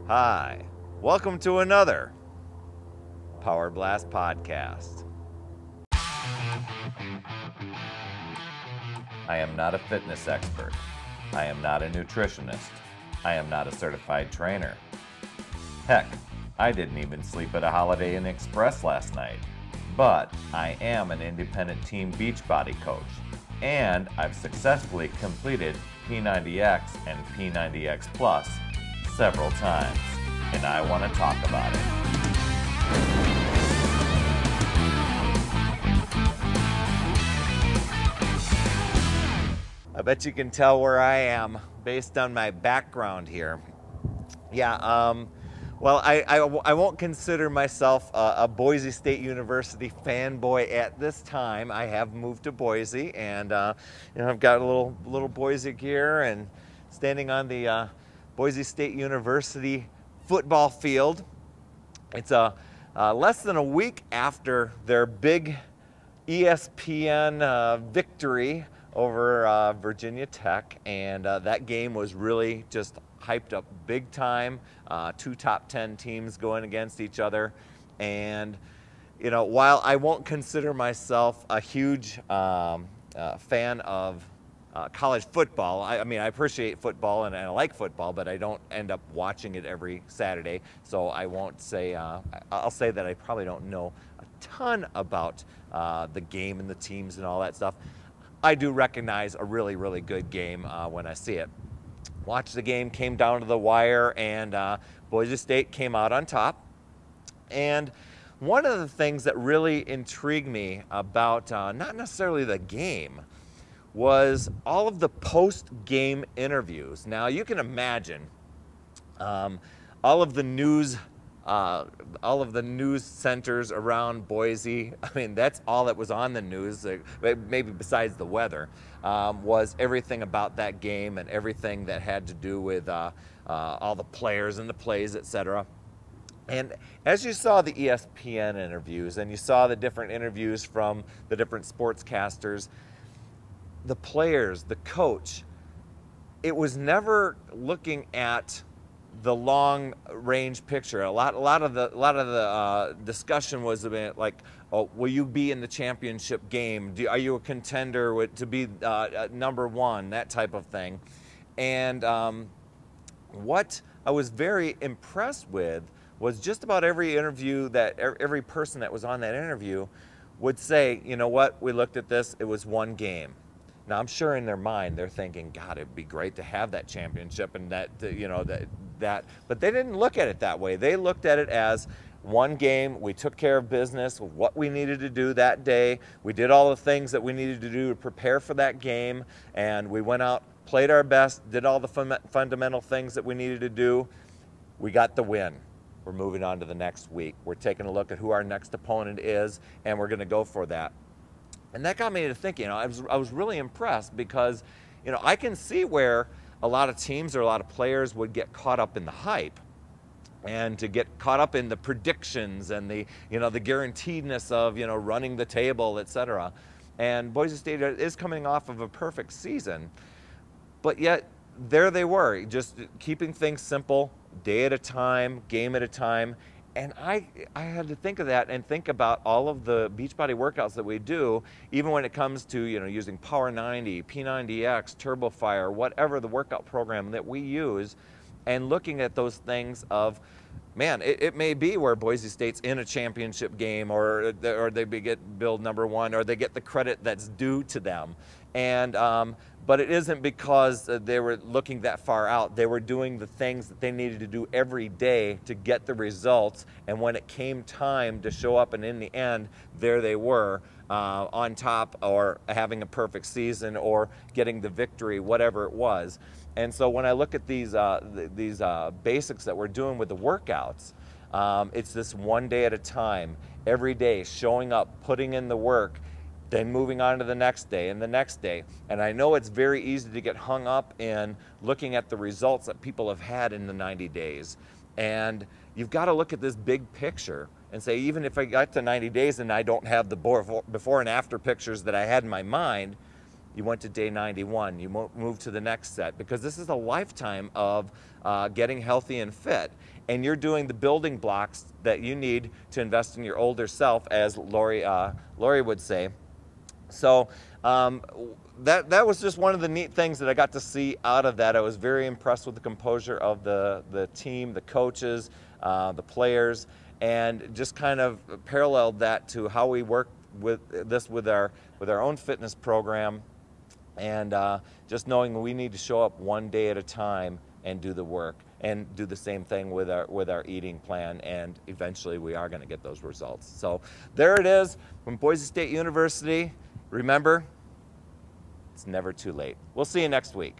Hi, welcome to another Power Blast podcast. I am not a fitness expert. I am not a nutritionist. I am not a certified trainer. Heck, I didn't even sleep at a Holiday Inn Express last night. But I am an independent team Beachbody coach, and I've successfully completed P90X and P90X Plus several times, and I want to talk about it. I bet you can tell where I am based on my background here. Well, I won't consider myself a Boise State University fanboy at this time. I have moved to Boise, and I've got a little Boise gear and standing on the Boise State University football field. It's less than a week after their big ESPN victory over Virginia Tech, and that game was really just hyped up big time. Two top 10 teams going against each other, and while I won't consider myself a huge fan of college football, I mean I appreciate football and I like football, but I don't end up watching it every Saturday, so I won't say, I'll say that I probably don't know a ton about the game and the teams and all that stuff. I do recognize a really, really good game when I see it. Watched the game, came down to the wire, and Boise State came out on top. And one of the things that really intrigued me about not necessarily the game was all of the post-game interviews. Now you can imagine all of the news centers around Boise. I mean, that's all that was on the news, maybe besides the weather, was everything about that game and everything that had to do with all the players and the plays, etc. And as you saw the ESPN interviews and you saw the different interviews from the different sportscasters, the players, the coach, it was never looking at the long range picture. A lot of the discussion was about like, oh, will you be in the championship game? Are you a contender to be number one? That type of thing. And what I was very impressed with was just about every interview that every person that was on that interview would say, you know what, we looked at this, it was one game. Now I'm sure in their mind they're thinking, God, it'd be great to have that championship and that, but they didn't look at it that way. They looked at it as one game. We took care of business, what we needed to do that day. We did all the things that we needed to do to prepare for that game, and we went out, played our best, did all the fundamental things that we needed to do. We got the win. We're moving on to the next week. We're taking a look at who our next opponent is, and we're going to go for that. And that got me to thinking. I was really impressed because, I can see where a lot of teams or a lot of players would get caught up in the hype, and to get caught up in the predictions and the guaranteedness of running the table, etc. And Boise State is coming off of a perfect season, but yet there they were, just keeping things simple, day at a time, game at a time. And I had to think of that and think about all of the Beachbody workouts that we do, even when it comes to using Power 90, P90X, TurboFire, whatever the workout program that we use, and looking at those things of, man, it may be where Boise State's in a championship game, or they get billed number one, or they get the credit that's due to them. And but it isn't because they were looking that far out. They were doing the things that they needed to do every day to get the results. And when it came time to show up, and in the end, there they were on top, or having a perfect season, or getting the victory, whatever it was. And so when I look at these basics that we're doing with the workouts, it's this one day at a time, every day, showing up, putting in the work, then moving on to the next day and the next day. And I know it's very easy to get hung up in looking at the results that people have had in the 90 days. And you've got to look at this big picture and say, even if I got to 90 days and I don't have the before and after pictures that I had in my mind, you went to day 91, you moved to the next set, because this is a lifetime of getting healthy and fit. And you're doing the building blocks that you need to invest in your older self, as Lori would say. So that was just one of the neat things that I got to see out of that. I was very impressed with the composure of the team, the coaches, the players, and just kind of paralleled that to how we work with our own fitness program, and just knowing we need to show up one day at a time and do the work, and do the same thing with our eating plan, and eventually we are going to get those results. So there it is from Boise State University. Remember, it's never too late. We'll see you next week.